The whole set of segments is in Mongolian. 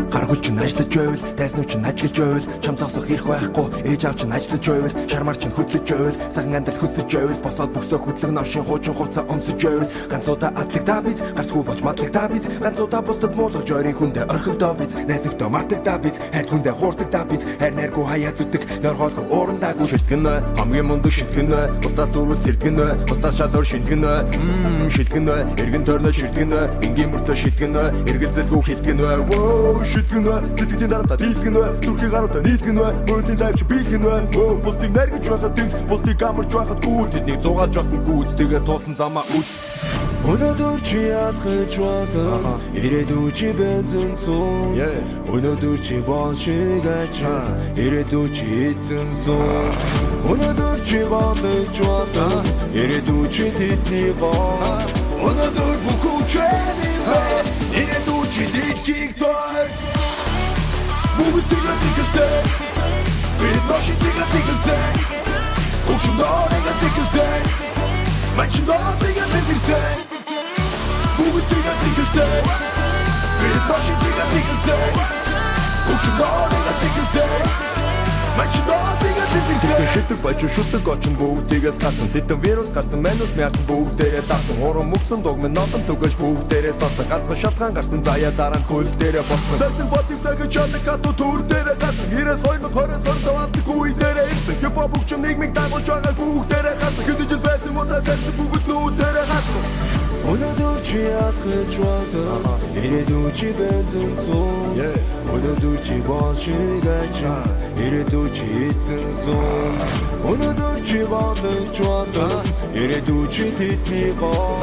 Гаргуул чинь ажиллаж байвал, дайснуу чинь ажиллаж байвал, чам зогсох ирэх байхгүй, ээж аав чинь ажиллаж байвал, шармар чинь хөдлөж байвал, саган андал хөсөж байвал, босоод бүсөө хөдлөх ношин хуучин хувцас өмсөж байвал, ганцуудаа атлагдаа биз, гарцгүй болж матлагдаа биз, ганцуудаа бусдад муулгаж ойрын хүндээ орхигдоо биз, найз нөхдөө мартагдаа биз, хайр хүндээ хуурдагдаа биз, хайр найргүй хаяа зүтг, норхолгүй уурандаагүй шилтгэнэ, хамгийн мундаг шилтгэнэ, бусдаас дөрвөл сэртгэнэ, бусдаас шалуур шилтгэнэ, шилтгэнэ, эргэн тойрноо шилтгэнэ, энгийн мөртөө шилтгэнэ, эргэлзэлгүй хилтгэнэ, шилтгэнэ, сэтгэлийн дарамтаа дийлтгэнэ, зүрхийн гаруудаа нийлтгэнэ, мөрөдлийн лайвч биелтгэнэ, бусдыг найргаж байхад дэнс, бусдыг амарч байхад гүйл, тэднийг зугаалж явахын гүйц, тэгээ туусан замаа үз. Өнөөдөр чи яахж болон ирээдүй чи бензин суун өнөөдөр чи бол шиг ачаа ирээдүй чи эзэн суун өнөөдөр чи голж болон ирээдүй чи тэдний гоо өнөөдөр бүх үчэний бай ирээдүй чи дэдгийг дор бүгдийг асигсэн бид ноши тигасигсэн хөгшмөөрийг асигсэн мачин дорыг асигсэн бүгдийг асигсэн бид ноши тигасигсэн хөгшмөөрийг асигсэн мачин дорыг асигсэн шитэг бач шүтэг очин бүгдийгээс гарсан тэтэн вирус гарсан манус мясан бүгдээрээ дасан уран мөксөн догмын нотон түгэж бүгдээрээ сасан ганцхан шалтгаан гарсан заяа дараа нь хөл дээрээ болсон сэтэн ботыг сагж чаддаг хатуу түр дээрээ гарсан 92-20 сордаваад гуй дээрээ ирсэн хипхоп бүчм нийгмийг дагуулж байгаа бүгдээрээ гарсан хэдэн жил байсан удаа сарсан бүгд нүүдээрээ гарсан өнөөдөр чи яахж болоо ирээдүй чи бензин суун өнөөдөр чи бол шиг ачаа ирээдүй чи эзэн суун өнөөдөр чи голж болоо ирээдүй чи тэдний гоо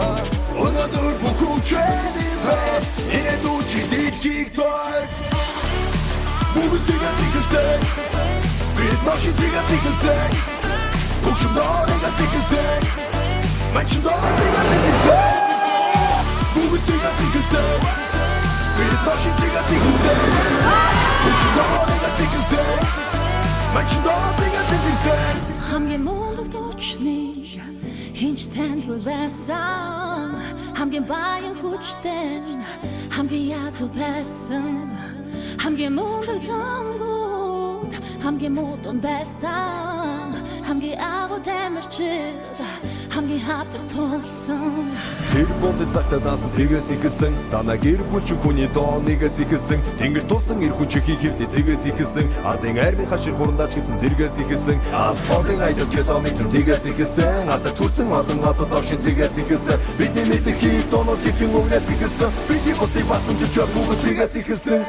өнөөдөр бүх үчэний бай ирээдүй чи тэдгийг дор бүгдийг асигсэн бид ноши тигасигсэн хөгшмөөрийг асигсэн мачин дорыг асигсэн бүгдийг асигсэн бид ноши тигасигсэн хөгшмөөрийг асигсэн мачин дорыг асигсэн хамгийн мундаг төвчний хинч танд байсан хамгийн баян хүчтэй хамгийн ядуу байсан хамгийн мундаг зангууд хамгийн муудон байсан хамгийн агуу тамирчид хамгийн хатаг тулсан тэр бонд цагтаа даасан тэгээс ихсэн танаа гэр бүлч хүний доонигээс ихсэн тэнгэр тулсан эр хүн чихийг хэвлээ зэгээс ихсэн ардын армийн хашир хурандаж гисэн зэргээс ихсэн асфалтын айдал километр тэгээс ихсэн ата төрсэн олон гадаад оршин зэгээс ихсэн бидний мэдэх хий доонод хэвхэн өгнээс ихсэн бидний бусдыг басан гэж бүгд тэгээс ихсэн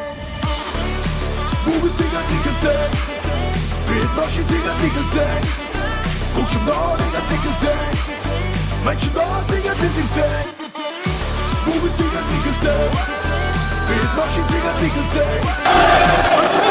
бүгд тэгээс ихсэн бид ноши тэгээс ихсэн хөгшмөөрийг асигсэн мачин дорыг асигсэн бүгдийг асигсэн бид ноши тэгээс ихсэн